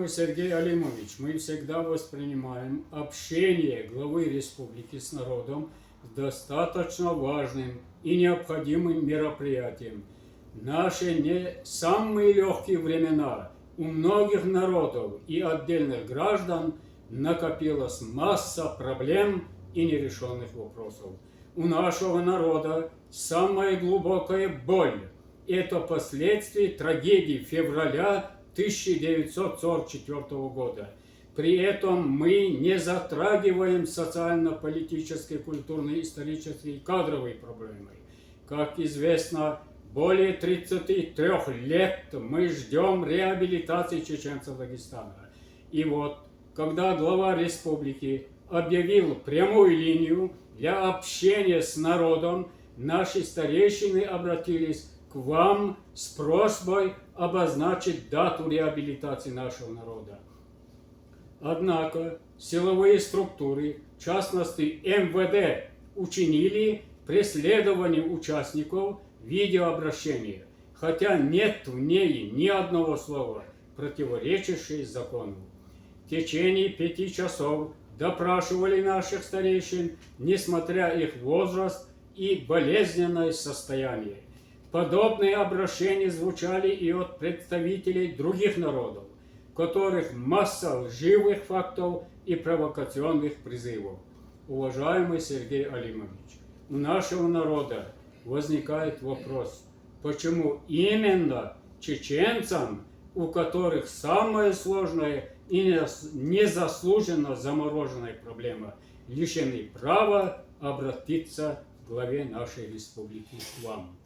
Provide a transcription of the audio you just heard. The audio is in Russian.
Уважаемый Сергей Алимович, мы всегда воспринимаем общение главы республики с народом достаточно важным и необходимым мероприятием. Наши не самые легкие времена у многих народов и отдельных граждан накопилась масса проблем и нерешенных вопросов. У нашего народа самая глубокая боль – это последствия трагедии февраля 1944 года. При этом мы не затрагиваем социально-политические, культурные, исторические и кадровые проблемы. Как известно, более 33 лет мы ждем реабилитации чеченцев Дагестана. И вот, когда глава республики объявил прямую линию для общения с народом, наши старейшины обратились к вам с просьбой обозначить дату реабилитации нашего народа. Однако силовые структуры, в частности МВД, учинили преследование участников видеообращения, хотя нет в ней ни одного слова, противоречащего закону. В течение 5 часов допрашивали наших старейшин, несмотря их возраст и болезненное состояние. Подобные обращения звучали и от представителей других народов, в которых масса лживых фактов и провокационных призывов. Уважаемый Сергей Алимович, у нашего народа возникает вопрос, почему именно чеченцам, у которых самая сложная и незаслуженно замороженная проблема, лишены права обратиться к главе нашей республики, к вам.